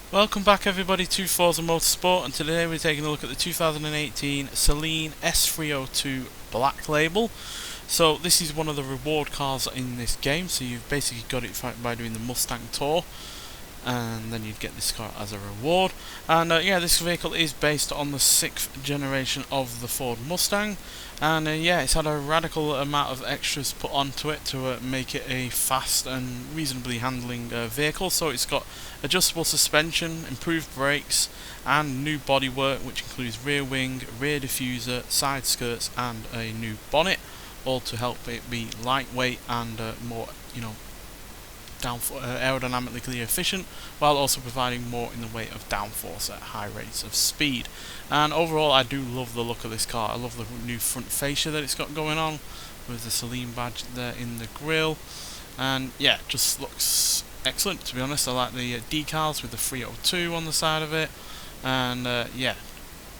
Welcome back everybody to Forza Motorsport, and today we're taking a look at the 2018 Saleen S302 Black Label. So this is one of the reward cars in this game, so you've basically got it by doing the Mustang Tour, and then you'd get this car as a reward. And yeah, this vehicle is based on the 6th generation of the Ford Mustang, and yeah, it's had a radical amount of extras put onto it to make it a fast and reasonably handling vehicle. So it's got adjustable suspension, improved brakes, and new bodywork, which includes rear wing, rear diffuser, side skirts, and a new bonnet, all to help it be lightweight and more, aerodynamically efficient, while also providing more in the way of downforce at high rates of speed. And overall, I do love the look of this car. I love the new front fascia that it's got going on with the Saleen badge there in the grille, and yeah, just looks excellent, to be honest. I like the decals with the 302 on the side of it, and yeah,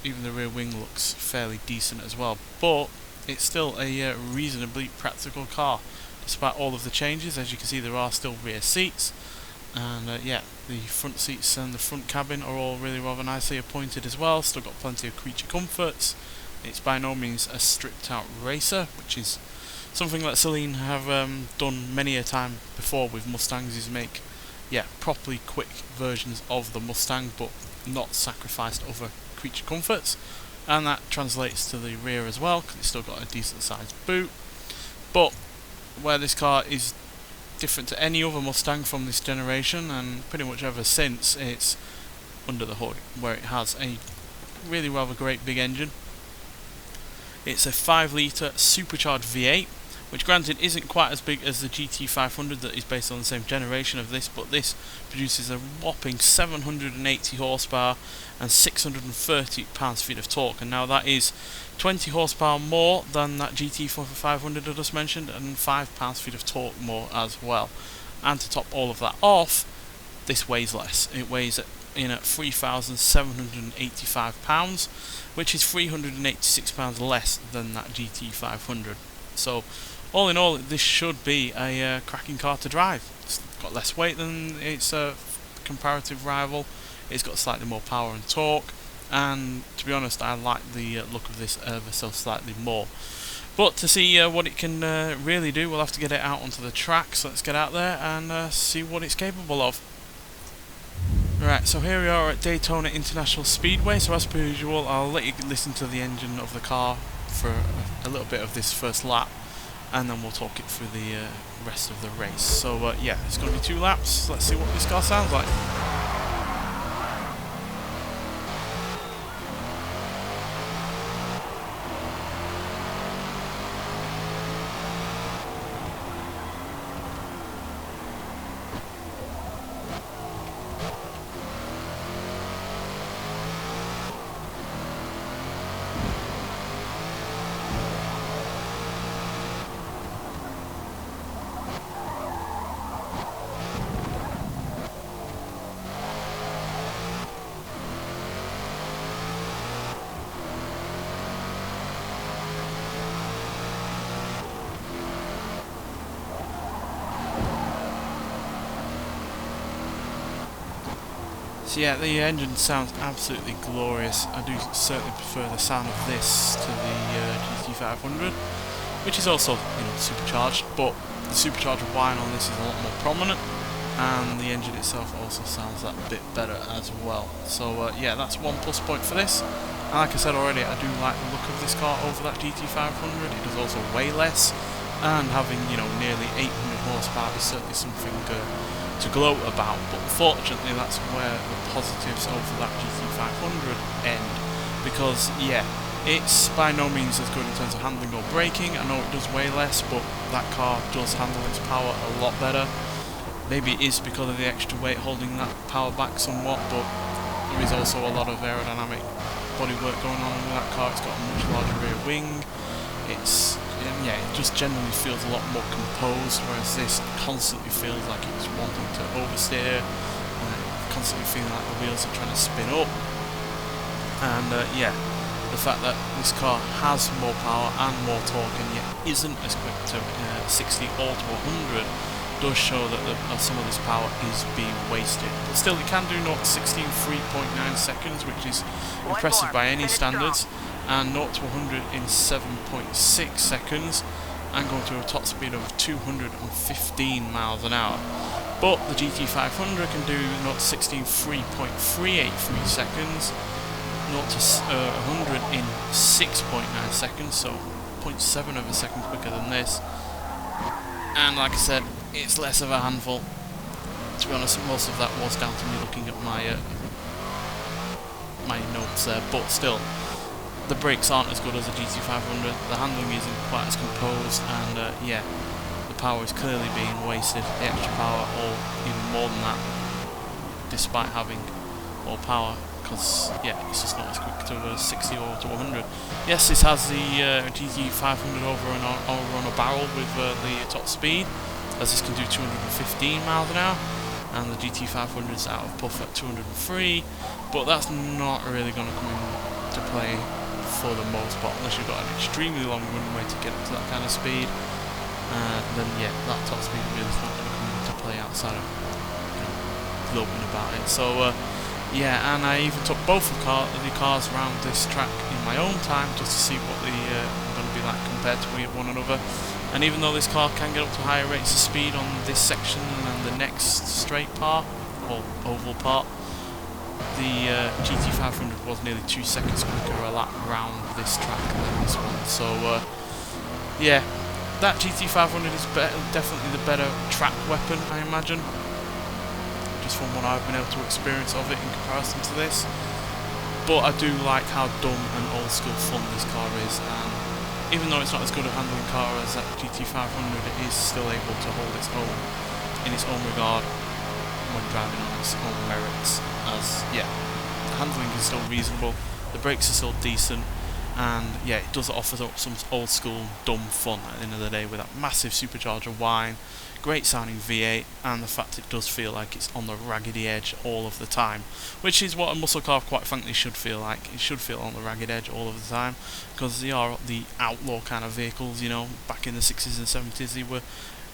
even the rear wing looks fairly decent as well, but it's still a reasonably practical car despite all of the changes. As you can see, there are still rear seats, and yeah, the front seats and the front cabin are all really rather nicely appointed as well. Still got plenty of creature comforts. It's by no means a stripped out racer, which is something that Saleen have done many a time before with Mustangs, is make properly quick versions of the Mustang, but not sacrificed other creature comforts. And that translates to the rear as well, because it's still got a decent sized boot. But where this car is different to any other Mustang from this generation, and pretty much ever since, it's under the hood, where it has a really rather great big engine. It's a 5-litre supercharged V8, which granted isn't quite as big as the GT500 that is based on the same generation of this, but this produces a whopping 780 horsepower and 630 pounds-feet of torque, and now that is 20 horsepower more than that GT500 I just mentioned, and 5 pounds-feet of torque more as well. And to top all of that off, this weighs less. It weighs in at 3,785 pounds, which is 386 pounds less than that GT500. So all in all, this should be a cracking car to drive. It's got less weight than its comparative rival. It's got slightly more power and torque, and to be honest, I like the look of this ever so slightly more. But to see what it can really do, we'll have to get it out onto the track. So let's get out there and see what it's capable of. Right, so here we are at Daytona International Speedway. So as per usual, I'll let you listen to the engine of the car for a little bit of this first lap, and then we'll talk it through the rest of the race. So yeah, it's going to be 2 laps. Let's see what this car sounds like. So yeah, the engine sounds absolutely glorious. I do certainly prefer the sound of this to the GT500, which is also supercharged, but the supercharged whine on this is a lot more prominent, and the engine itself also sounds that bit better as well. So yeah, that's 1 plus point for this. And like I said already, I do like the look of this car over that GT500. It does also weigh less, and having nearly 800 horsepower is certainly something to gloat about, but unfortunately that's where the positives over that GT500 end, because yeah, it's by no means as good in terms of handling or braking. I know it does weigh less, but that car does handle its power a lot better. Maybe it is because of the extra weight holding that power back somewhat, but there is also a lot of aerodynamic bodywork going on with that car. It's got a much larger rear wing. It just generally feels a lot more composed, whereas this constantly feels like it's wanting to oversteer, constantly feeling like the wheels are trying to spin up. And yeah, the fact that this car has more power and more torque and yet isn't as quick to 60 or to 100 does show that some of this power is being wasted. But still, it can do 0 to 60 in 3.9 seconds, which is impressive by any standards, and 0 to 100 in 7.6 seconds, and going to a top speed of 215 miles an hour. But the GT500 can do 0 to 60 in 3.383 seconds, 0 to 100 in 6.9 seconds, so 0.7 of a second quicker than this. And like I said, it's less of a handful. To be honest, most of that was down to me looking at my my notes there, but still, the brakes aren't as good as the GT500, the handling isn't quite as composed, and yeah, the power is clearly being wasted, the extra power, or even more than that, despite having more power, because yeah, it's just not as quick to 60 or to 100. Yes, this has the GT500 over on a barrel with the top speed, as this can do 215 miles an hour, and the GT500 is out of puff at 203, but that's not really going to come into play for the most part, unless you've got an extremely long runway to get up to that kind of speed. Then yeah, that top speed really is not going to come into play outside of gloating about it. So yeah, and I even took both of the cars around this track in my own time just to see what they're going to be like compared to one another. And even though this car can get up to higher rates of speed on this section and the next straight part, or oval part, the GT500 was nearly 2 seconds quicker a lap around this track than this one. So yeah, that GT500 is definitely the better track weapon, I imagine, just from what I've been able to experience of it in comparison to this. But I do like how dumb and old school fun this car is, and even though it's not as good a handling car as that GT500, it is still able to hold its own in its own regard when driving on its own merits. As yeah, the handling is still reasonable, the brakes are still decent, and yeah, it does offer up some old school dumb fun at the end of the day with that massive supercharger whine, great sounding V8, and the fact it does feel like it's on the raggedy edge all of the time, which is what a muscle car quite frankly should feel like. It should feel on the ragged edge all of the time, because they are the outlaw kind of vehicles, you know. Back in the 60s and 70s they were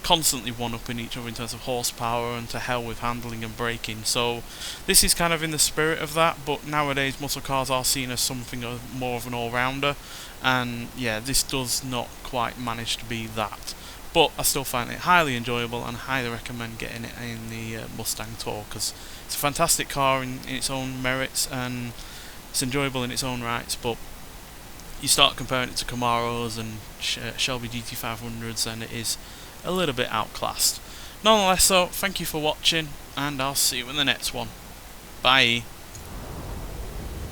constantly one-upping each other in terms of horsepower, and to hell with handling and braking. So this is kind of in the spirit of that, but nowadays muscle cars are seen as something more of an all-rounder, and yeah, this does not quite manage to be that. But I still find it highly enjoyable, and highly recommend getting it in the Mustang Tour, because it's a fantastic car in its own merits, and it's enjoyable in its own rights. But you start comparing it to Camaros and Shelby GT500s, and it is a little bit outclassed. Nonetheless, so thank you for watching, and I'll see you in the next one. Bye.